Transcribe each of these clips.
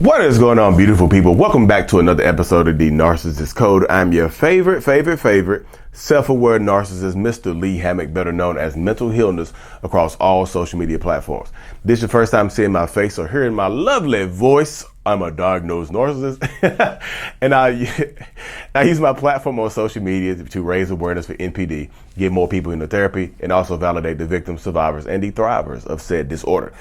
What is going on, beautiful people? Welcome back to another episode of the Narcissists Code. I'm your favorite self-aware narcissist, Mr. Lee Hammock, better known as Mental Healness, across all social media platforms. This is your first time seeing my face or hearing my lovely voice. I'm a diagnosed narcissist, and I use my platform on social media to raise awareness for NPD, get more people into therapy, and also validate the victims, survivors, and the thrivers of said disorder.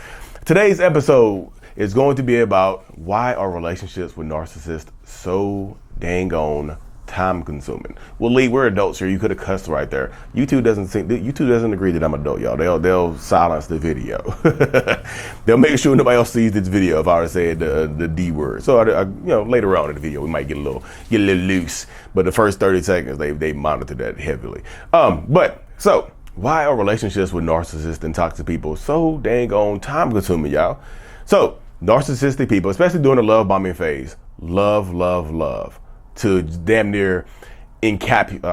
Today's episode is going to be about why are relationships with narcissists so dang on time consuming. Well, Lee, we're adults here. You could have cussed right there. YouTube doesn't agree that I'm an adult, y'all. They'll silence the video. They'll make sure nobody else sees this video if I were to say the D word. So later on in the video we might get a little loose, but the first 30 seconds they monitor that heavily. So why are relationships with narcissists and toxic people so dang on time consuming, y'all? So narcissistic people, especially during the love bombing phase, love to damn near encapsulate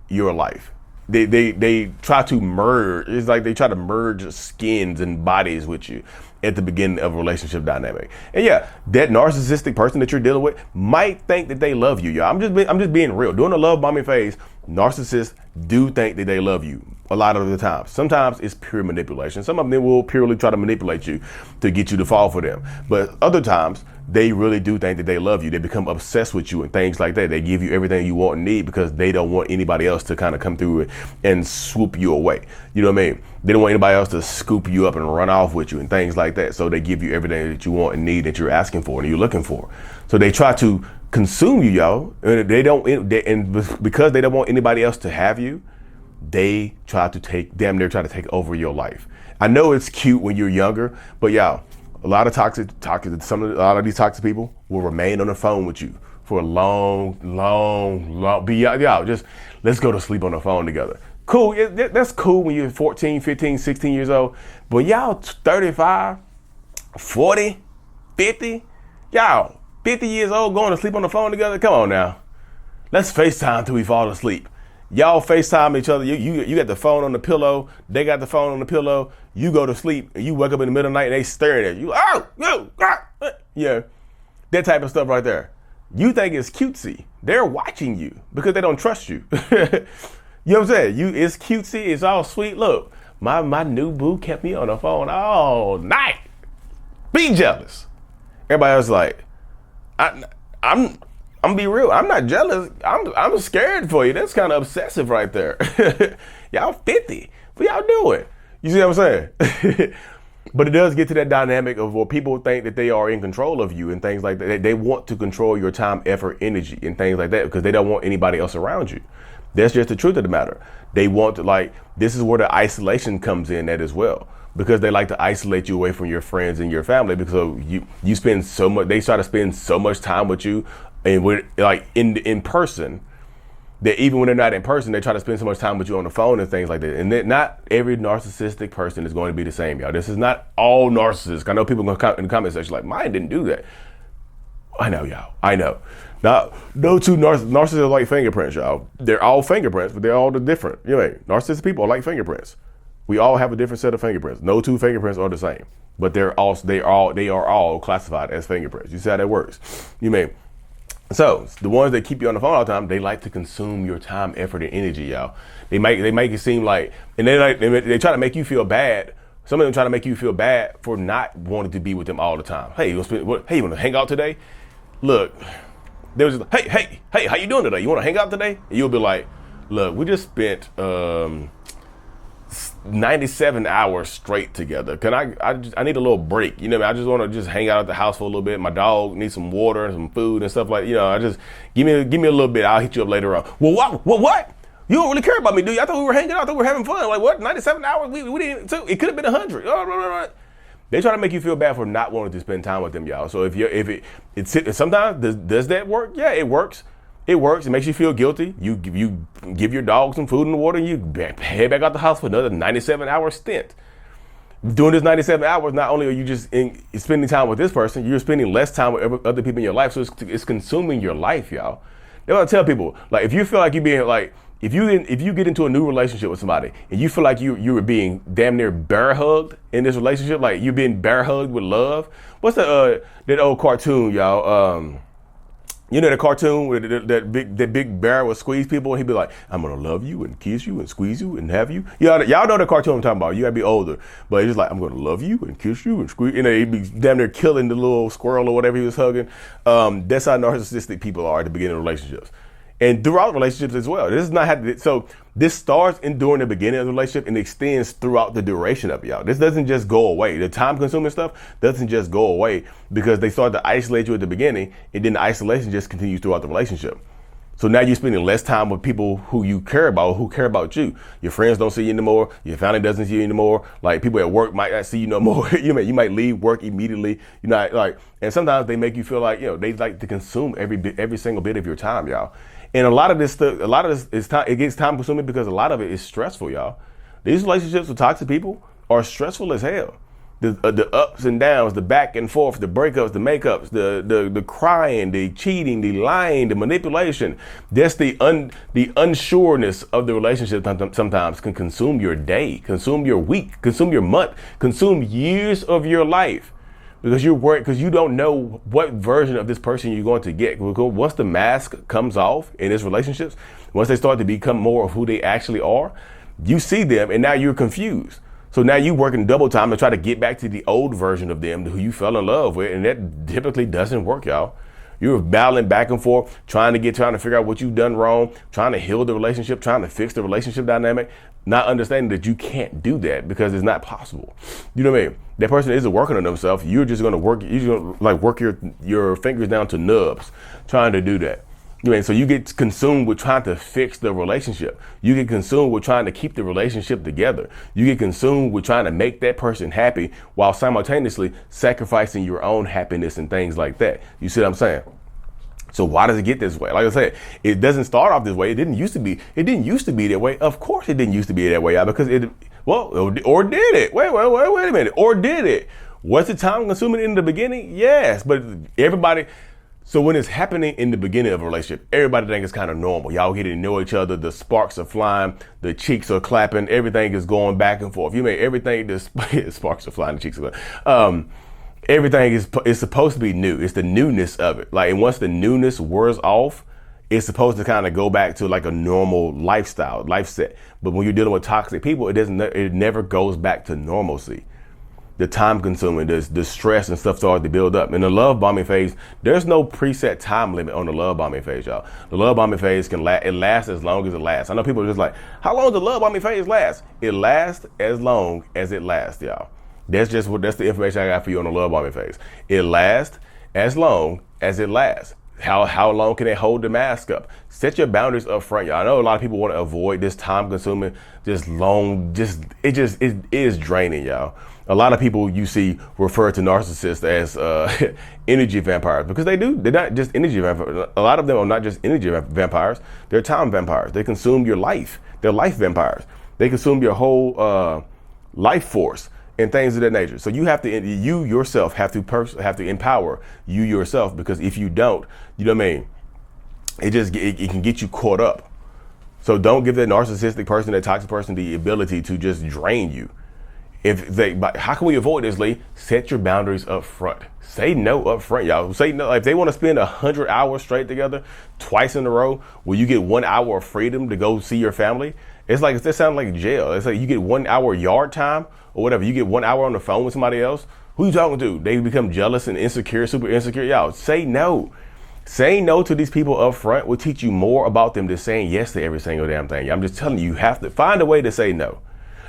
your life. They try to merge. It's like they try to merge skins and bodies with you at the beginning of a relationship dynamic. And yeah, that narcissistic person that you're dealing with might think that they love you, y'all. I'm just being real. During the love bombing phase, narcissists do think that they love you a lot of the time. Sometimes it's pure manipulation. Some of them will purely try to manipulate you to get you to fall for them. But other times, they really do think that they love you. They become obsessed with you and things like that. They give you everything you want and need because they don't want anybody else to kind of come through and swoop you away. You know what I mean? They don't want anybody else to scoop you up and run off with you and things like that. So they give you everything that you want and need that you're asking for and you're looking for. So they try to consume you, y'all. And because they don't want anybody else to have you, they try to take over your life. I know it's cute when you're younger, but y'all, a lot of these toxic people will remain on the phone with you for a long. Just let's go to sleep on the phone together. Cool, that's cool when you're 14, 15, 16 years old. But y'all 35, 40, 50, y'all 50 years old going to sleep on the phone together? Come on now. Let's FaceTime till we fall asleep. Y'all FaceTime each other. You got the phone on the pillow. They got the phone on the pillow. You go to sleep and you wake up in the middle of the night and they staring at you. Yeah, that type of stuff right there. You think it's cutesy. They're watching you because they don't trust you. You know what I'm saying? It's cutesy. It's all sweet. Look, my new boo kept me on the phone all night. Be jealous. Everybody else is like, I'm gonna be real. I'm not jealous. I'm scared for you. That's kind of obsessive right there. Y'all 50. What y'all doing? You see what I'm saying? But it does get to that dynamic of where people think that they are in control of you and things like that. They want to control your time, effort, energy, and things like that because they don't want anybody else around you. That's just the truth of the matter. They want to, this is where the isolation comes in at as well. Because they like to isolate you away from your friends and your family because you spend so much. They try to spend so much time with you, and in person, that even when they're not in person, they try to spend so much time with you on the phone and things like that. And that not every narcissistic person is going to be the same, y'all. This is not all narcissists. I know people going to come in the comment section like, mine didn't do that. I know, y'all. I know. Now, no two narcissists are like fingerprints, y'all. They're all fingerprints, but they're all different. You know, narcissistic people are like fingerprints. We all have a different set of fingerprints. No two fingerprints are the same, but they are all classified as fingerprints. You see how that works? You mean? So the ones that keep you on the phone all the time, they like to consume your time, effort, and energy, y'all. They make it seem like, and they try to make you feel bad. Some of them try to make you feel bad for not wanting to be with them all the time. Hey, you want to hang out today? Look, they was just like, hey, how you doing today? You want to hang out today? And you'll be like, look, we just spent 97 hours straight together. I need a little break. You know what I mean? I just want to hang out at the house for a little bit. My dog needs some water and some food and stuff like, I just give me a little bit. I'll hit you up later on. Well, what? You don't really care about me, do you? I thought we were hanging out. I thought we were having fun. Like what? 97 hours? We didn't. It could have been 100. They try to make you feel bad for not wanting to spend time with them, y'all. So sometimes does that work? Yeah, it works. It works. It makes you feel guilty. You give your dog some food and water, and you head back out the house for another 97-hour stint. During this 97 hours, not only are you just spending time with this person, you're spending less time with other people in your life. So it's consuming your life, y'all. They want to tell people, if you feel like you're being if you get into a new relationship with somebody and you feel like you were being damn near bear hugged in this relationship, like you're being bear hugged with love. What's that old cartoon, y'all? You know the cartoon where that big bear would squeeze people and he'd be like, I'm gonna love you and kiss you and squeeze you and have you. Y'all know the cartoon I'm talking about. You gotta be older. But he's just like, I'm gonna love you and kiss you and squeeze. You know, he'd be damn near killing the little squirrel or whatever he was hugging. That's how narcissistic people are at the beginning of relationships. And throughout relationships as well. So this starts during the beginning of the relationship and extends throughout the duration of it, y'all. This doesn't just go away. The time consuming stuff doesn't just go away because they start to isolate you at the beginning and then the isolation just continues throughout the relationship. So now you're spending less time with people who you care about, who care about you. Your friends don't see you anymore. Your family doesn't see you anymore. Like people at work might not see you no more. You might leave work immediately. And sometimes they make you feel like, they like to consume every single bit of your time, y'all. And a lot of this stuff, it gets time consuming because a lot of it is stressful, y'all. These relationships with toxic people are stressful as hell. The ups and downs, the back and forth, the breakups, the makeups, the crying, the cheating, the lying, the manipulation. Just the unsureness of the relationship sometimes can consume your day, consume your week, consume your month, consume years of your life. Because you're worried, because you don't know what version of this person you're going to get. Once the mask comes off in these relationships, once they start to become more of who they actually are, you see them and now you're confused. So now you're working double time to try to get back to the old version of them who you fell in love with, and that typically doesn't work, y'all. You're battling back and forth, trying to figure out what you've done wrong, trying to heal the relationship, trying to fix the relationship dynamic, not understanding that you can't do that because it's not possible. You know what I mean? That person isn't working on themselves. You're just gonna work your fingers down to nubs trying to do that. So you get consumed with trying to fix the relationship. You get consumed with trying to keep the relationship together. You get consumed with trying to make that person happy while simultaneously sacrificing your own happiness and things like that. You see what I'm saying? So why does it get this way? Like I said, it doesn't start off this way. It didn't used to be that way. Of course it didn't used to be that way, y'all, because or did it? Wait a minute. Or did it? Was it time consuming in the beginning? Yes, but everybody. So when it's happening in the beginning of a relationship, everybody thinks it's kind of normal. Y'all getting to know each other. The sparks are flying. The cheeks are clapping. Everything is going back and forth. The sparks are flying. The cheeks are clapping. Everything is supposed to be new. It's the newness of it. And once the newness wears off, it's supposed to kind of go back to like a normal life set. But when you're dealing with toxic people, it never goes back to normalcy. The time consuming, the stress and stuff started to build up. In the love bombing phase, there's no preset time limit on the love bombing phase, y'all. The love bombing phase it lasts as long as it lasts. I know people are just like, how long does the love bombing phase last? It lasts as long as it lasts, y'all. That's the information I got for you on the love bombing phase. It lasts as long as it lasts. How long can it hold the mask up? Set your boundaries up front, y'all. I know a lot of people want to avoid this time consuming, it is draining, y'all. A lot of people you see refer to narcissists as energy vampires because they do. They're not just energy vampires. A lot of them are not just energy vampires. They're time vampires. They consume your life. They're life vampires. They consume your whole life force and things of that nature. So you yourself have to empower you yourself, because if you don't, you know what I mean? It can get you caught up. So don't give that narcissistic person, that toxic person, the ability to just drain you. How can we avoid this, Lee? Set your boundaries up front. Say no up front, y'all. Say no. If they want to spend 100 hours straight together, twice in a row, will you get 1 hour of freedom to go see your family? That sounds like jail. It's like you get 1 hour yard time or whatever. You get 1 hour on the phone with somebody else. Who you talking to? They become jealous and insecure, super insecure. Y'all, say no. Saying no to these people up front will teach you more about them than saying yes to every single damn thing. I'm just telling you, you have to find a way to say no.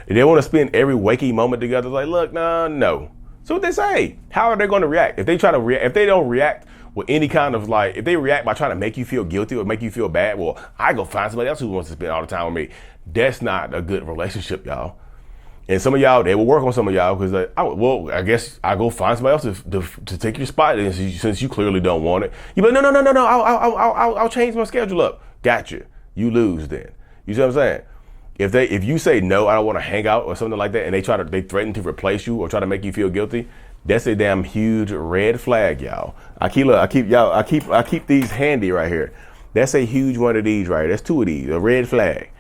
If they want to spend every waking moment together, like, look, no. So what they say? How are they going to react? If they don't react with any kind of if they react by trying to make you feel guilty or make you feel bad, well, I go find somebody else who wants to spend all the time with me. That's not a good relationship, y'all. And some of y'all, they will work on some of y'all because, I guess I go find somebody else to take your spot since you clearly don't want it. You be like, no, I'll change my schedule up. Gotcha. You lose then. You see what I'm saying? If you say no, I don't want to hang out or something like that, and they threaten to replace you or try to make you feel guilty, that's a damn huge red flag, y'all. I keep these handy right here. That's a huge one of these right. That's two of these. A red flag.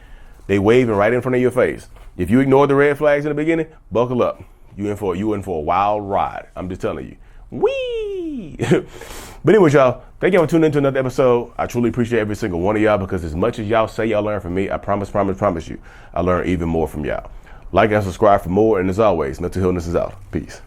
They waving right in front of your face. If you ignore the red flags in the beginning, buckle up. You in for a wild ride. I'm just telling you. Whee! But anyway, y'all, thank y'all for tuning into another episode. I truly appreciate every single one of y'all, because as much as y'all say y'all learn from me, I promise you, I learn even more from y'all. Like and subscribe for more. And as always, Mental Healness is out. Peace.